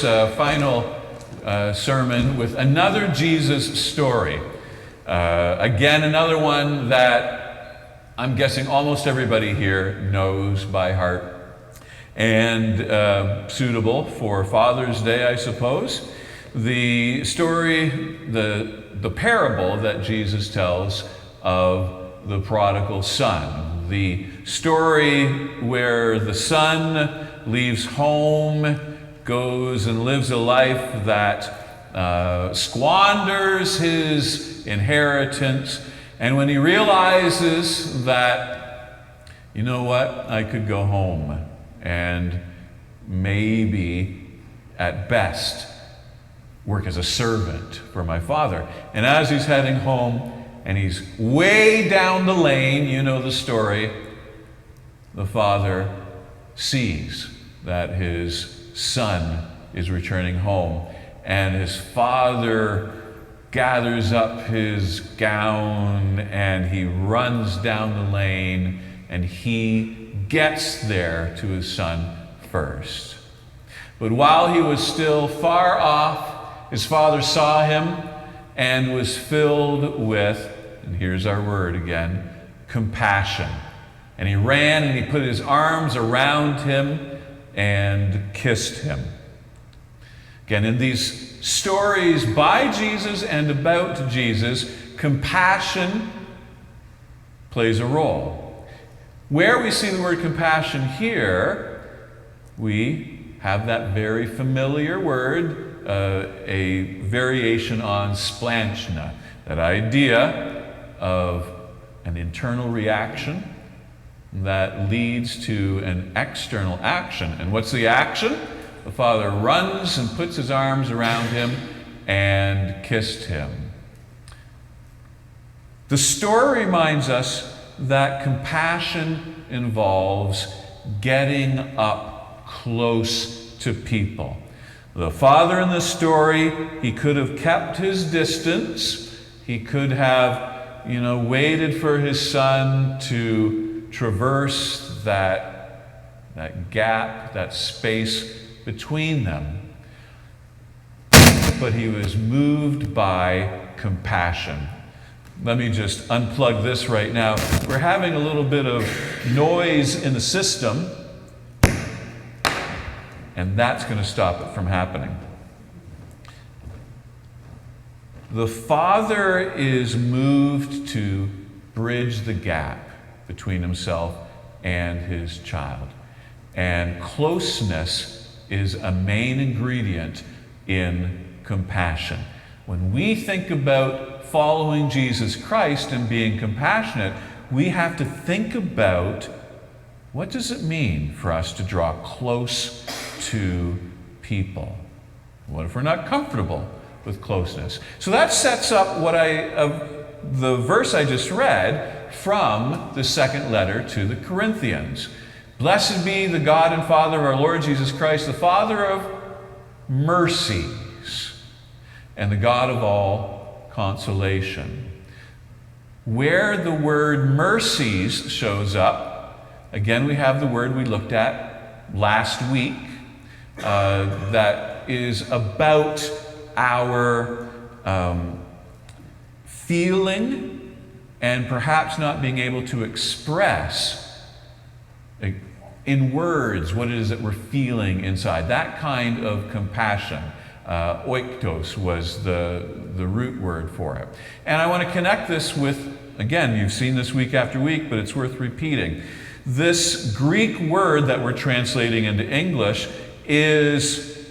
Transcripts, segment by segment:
this final sermon with another Jesus story. Again, another one that I'm guessing almost everybody here knows by heart, and suitable for Father's Day, I suppose. The story, the parable that Jesus tells of the prodigal son. The story where the son leaves home, goes and lives a life that squanders his inheritance, and when he realizes that, you know what, I could go home and maybe at best work as a servant for my father. And as he's heading home and he's way down the lane, you know the story, the father sees that his son is returning home, and his father gathers up his gown and he runs down the lane, and he gets there to his son first. But while he was still far off, his father saw him and was filled with, and here's our word again, compassion. And he ran and he put his arms around him and kissed him. Again, in these stories by Jesus and about Jesus, compassion plays a role. Where we see the word compassion here, we have that very familiar word, a variation on splanchna, that idea of an internal reaction that leads to an external action. And what's the action? The father runs and puts his arms around him and kissed him. The story reminds us that compassion involves getting up close to people. The father in the story, he could have kept his distance. He could have, waited for his son to traverse that gap, that space between them. But he was moved by compassion. Let me just unplug this right now. We're having a little bit of noise in the system, and that's going to stop it from happening. The father is moved to bridge the gap between himself and his child. And closeness is a main ingredient in compassion. When we think about following Jesus Christ and being compassionate, we have to think about, what does it mean for us to draw close to people? What if we're not comfortable with closeness? So that sets up the verse I just read from the second letter to the Corinthians. Blessed be the God and Father of our Lord Jesus Christ, the Father of mercies and the God of all consolation. Where the word mercies shows up, again we have the word we looked at last week, that is about our feeling and perhaps not being able to express in words what it is that we're feeling inside. That kind of compassion. Oiktos was the root word for it. And I want to connect this with, again, you've seen this week after week, but it's worth repeating. This Greek word that we're translating into English it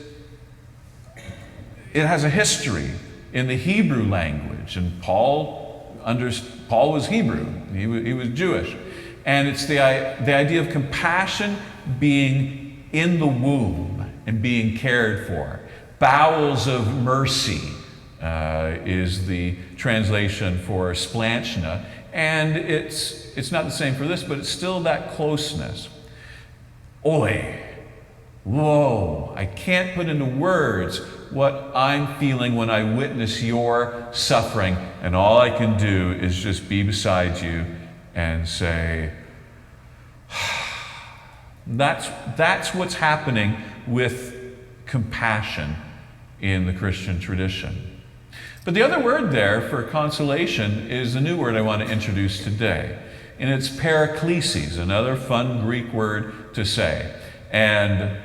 has a history in the Hebrew language, and Paul was Hebrew, he was Jewish, and it's the idea of compassion being in the womb and being cared for. Bowels of mercy is the translation for splanchna, and it's not the same for this, but it's still that closeness. Oi. Whoa, I can't put into words what I'm feeling when I witness your suffering, and all I can do is just be beside you and say, that's what's happening with compassion in the Christian tradition. But the other word there for consolation is the new word I want to introduce today. And it's paraklesis, another fun Greek word to say. And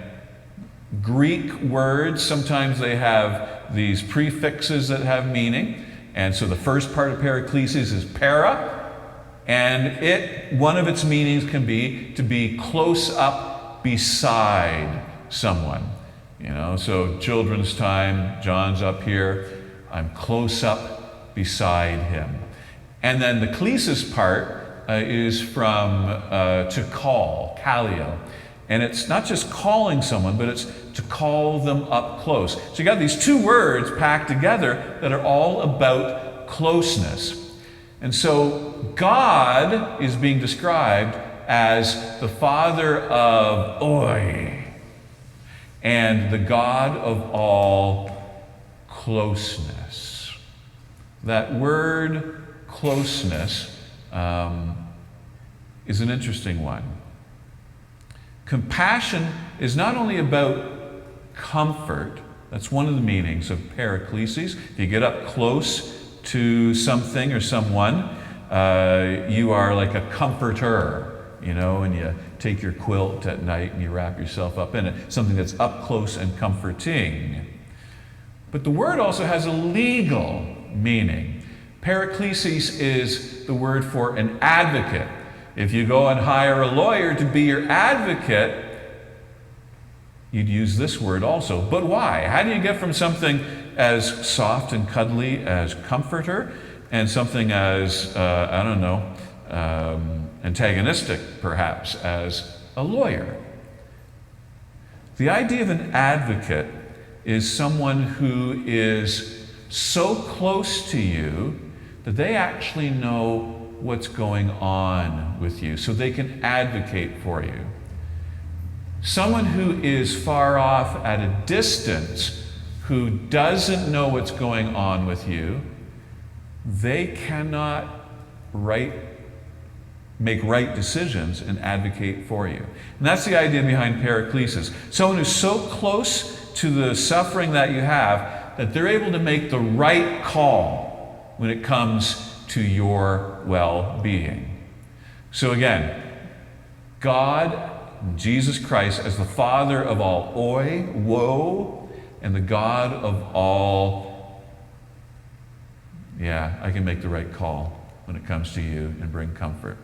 Greek words, sometimes they have these prefixes that have meaning. And so the first part of paraklesis is para. And one of its meanings can be to be close up beside someone. So children's time, John's up here, I'm close up beside him. And then the klesis part is from to call, kallio. And it's not just calling someone, but it's to call them up close. So you got these two words packed together that are all about closeness. And so God is being described as the Father of Oi and the God of all closeness. That word closeness is an interesting one. Compassion is not only about comfort, that's one of the meanings of paraklesis. If you get up close to something or someone, you are like a comforter, and you take your quilt at night and you wrap yourself up in it, something that's up close and comforting. But the word also has a legal meaning. Paraklesis is the word for an advocate. If you go and hire a lawyer to be your advocate, you'd use this word also. But why? How do you get from something as soft and cuddly as comforter and something as, antagonistic perhaps as a lawyer? The idea of an advocate is someone who is so close to you that they actually know what's going on with you, so they can advocate for you. Someone who is far off at a distance, who doesn't know what's going on with you, they cannot make right decisions and advocate for you. And that's the idea behind paraklesis. Someone who's so close to the suffering that you have that they're able to make the right call when it comes to your well-being. So again, God, Jesus Christ, as the Father of all woe, and the God of all, I can make the right call when it comes to you and bring comfort.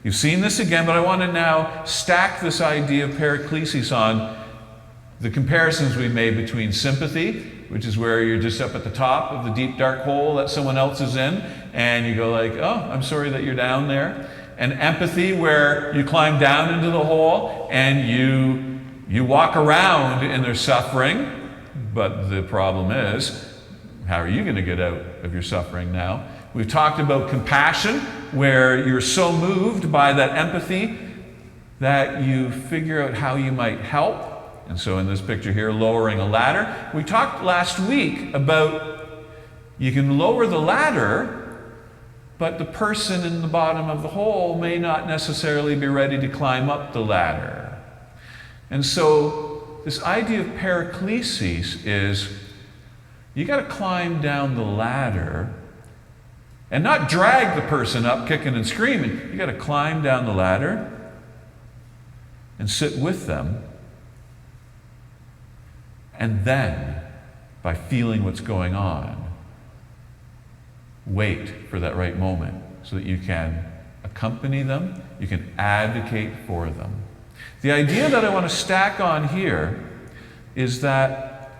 You've seen this again, but I want to now stack this idea of paraklesis on the comparisons we made between sympathy, which is where you're just up at the top of the deep dark hole that someone else is in, and you go like, oh, I'm sorry that you're down there. And empathy, where you climb down into the hole and you walk around in their suffering, but the problem is, how are you going to get out of your suffering now? We've talked about compassion, where you're so moved by that empathy that you figure out how you might help. And so in this picture here, lowering a ladder. We talked last week about you can lower the ladder, but the person in the bottom of the hole may not necessarily be ready to climb up the ladder. And so this idea of paraklesis is you got to climb down the ladder and not drag the person up kicking and screaming. You got to climb down the ladder and sit with them. And then, by feeling what's going on, wait for that right moment so that you can accompany them, you can advocate for them. The idea that I want to stack on here is that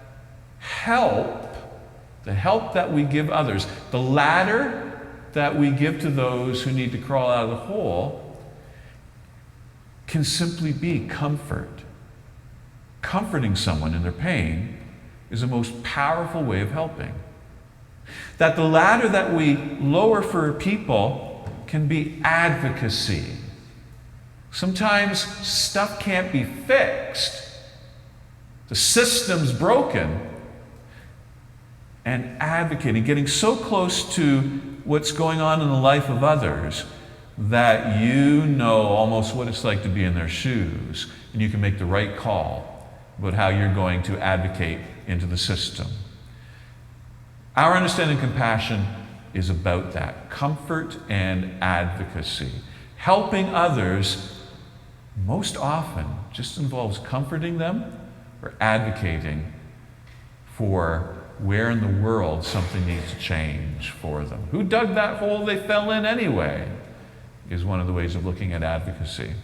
the help that we give others, the ladder that we give to those who need to crawl out of the hole, can simply be comfort. Comforting someone in their pain is the most powerful way of helping. That the ladder that we lower for people can be advocacy. Sometimes stuff can't be fixed. The system's broken. And advocating, getting so close to what's going on in the life of others that you know almost what it's like to be in their shoes, and you can make the right call about how you're going to advocate into the system. Our understanding of compassion is about that, comfort and advocacy. Helping others most often just involves comforting them or advocating for where in the world something needs to change for them. Who dug that hole they fell in anyway? Is one of the ways of looking at advocacy.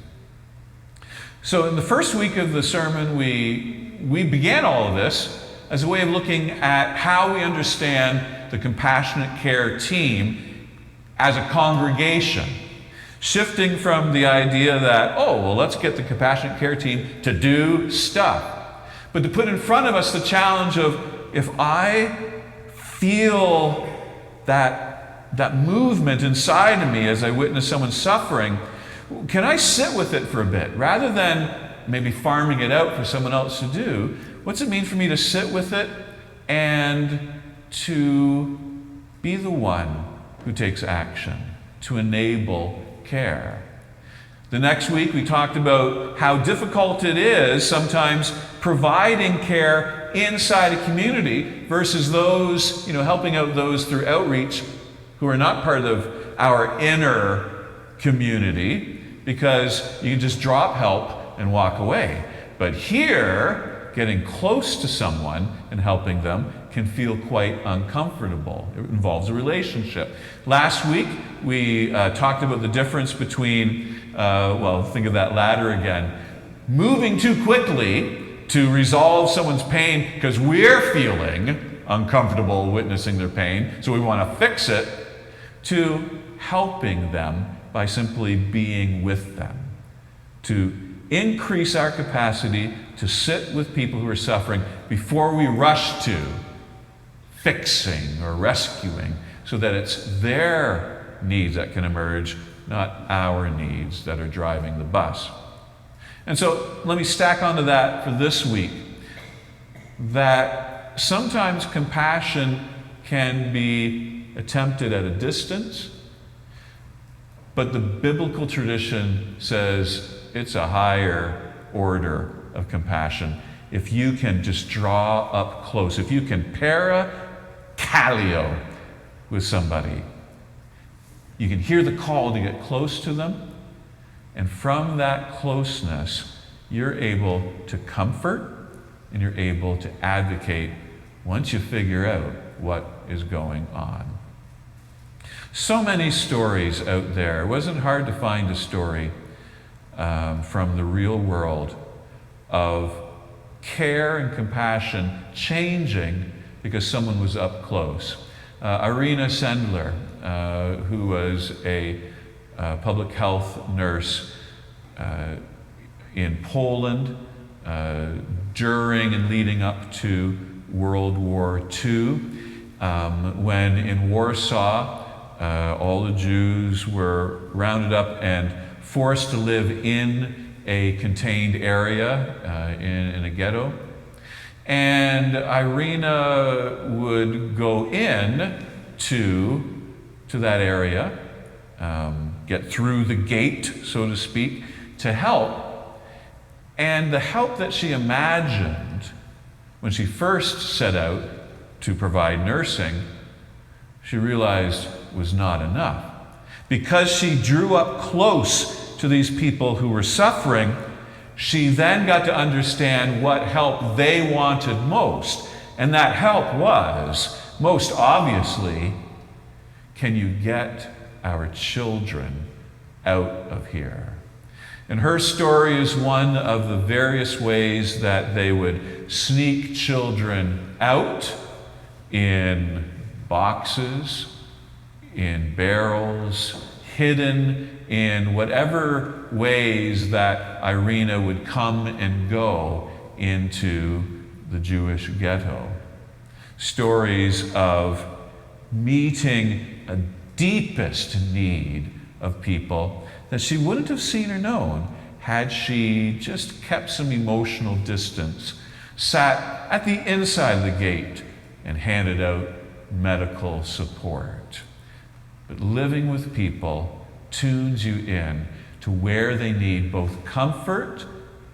So in the first week of the sermon, we began all of this as a way of looking at how we understand the compassionate care team as a congregation. Shifting from the idea that, oh, well, let's get the compassionate care team to do stuff. But to put in front of us the challenge of, if I feel that movement inside of me as I witness someone suffering, can I sit with it for a bit? Rather than maybe farming it out for someone else to do, what's it mean for me to sit with it and to be the one who takes action, to enable care? The next week we talked about how difficult it is sometimes providing care inside a community versus those, helping out those through outreach who are not part of our inner community, because you can just drop help and walk away. But here, getting close to someone and helping them can feel quite uncomfortable. It involves a relationship. Last week, we talked about the difference between, think of that ladder again, moving too quickly to resolve someone's pain because we're feeling uncomfortable witnessing their pain, so we want to fix it, to helping them by simply being with them, to increase our capacity to sit with people who are suffering before we rush to fixing or rescuing, so that it's their needs that can emerge, not our needs that are driving the bus. And so let me stack onto that for this week, that sometimes compassion can be attempted at a distance, but the biblical tradition says it's a higher order of compassion. If you can just draw up close, if you can para-kaleo with somebody, you can hear the call to get close to them, and from that closeness, you're able to comfort and you're able to advocate once you figure out what is going on. So many stories out there. It wasn't hard to find a story from the real world of care and compassion changing because someone was up close. Irina Sendler, who was a public health nurse in Poland during and leading up to World War II, when in Warsaw, all the Jews were rounded up and forced to live in a contained area in a ghetto. And Irina would go in to that area, get through the gate, so to speak, to help. And the help that she imagined when she first set out to provide nursing, she realized was not enough. Because she drew up close to these people who were suffering, she then got to understand what help they wanted most. And that help was, most obviously, can you get our children out of here? And her story is one of the various ways that they would sneak children out in boxes, in barrels, hidden in whatever ways that Irina would come and go into the Jewish ghetto. Stories of meeting a deepest need of people that she wouldn't have seen or known had she just kept some emotional distance, sat at the inside of the gate and handed out medical support. But living with people tunes you in to where they need both comfort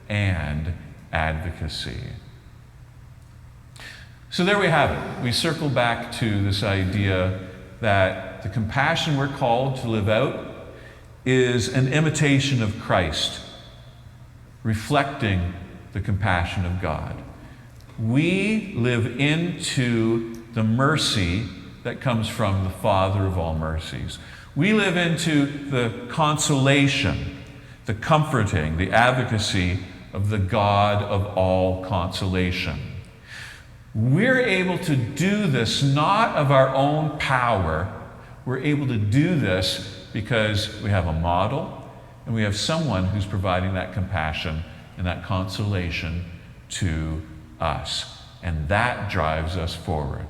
and advocacy. So there we have it. We circle back to this idea that the compassion we're called to live out is an imitation of Christ, reflecting the compassion of God. We live into the mercy that comes from the Father of all mercies. We live into the consolation, the comforting, the advocacy of the God of all consolation. We're able to do this not of our own power. We're able to do this because we have a model and we have someone who's providing that compassion and that consolation to us. And that drives us forward.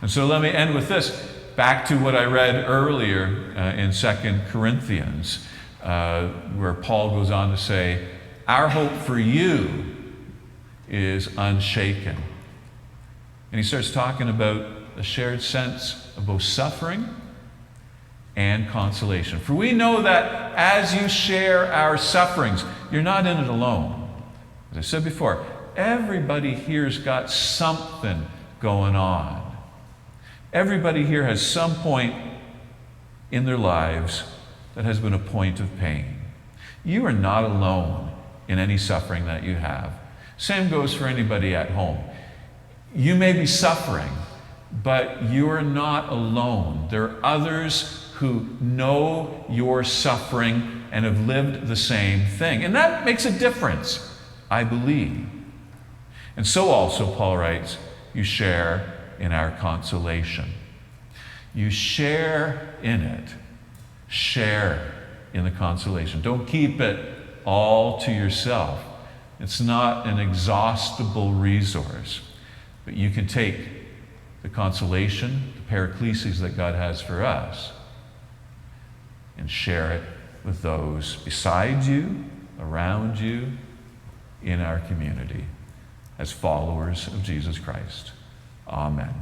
And so let me end with this. Back to what I read earlier in 2 Corinthians, where Paul goes on to say, our hope for you is unshaken. And he starts talking about a shared sense of both suffering and consolation. For we know that as you share our sufferings, you're not in it alone. As I said before, everybody here's got something going on. Everybody here has some point in their lives that has been a point of pain. You are not alone in any suffering that you have. Same goes for anybody at home. You may be suffering, but you're not alone. There are others who know your suffering and have lived the same thing. And that makes a difference, I believe. And so also, Paul writes, you share in our consolation. You share in it. Share in the consolation. Don't keep it all to yourself. It's not an exhaustible resource. But you can take the consolation, the paraclesis that God has for us, and share it with those beside you, around you, in our community, as followers of Jesus Christ. Amen.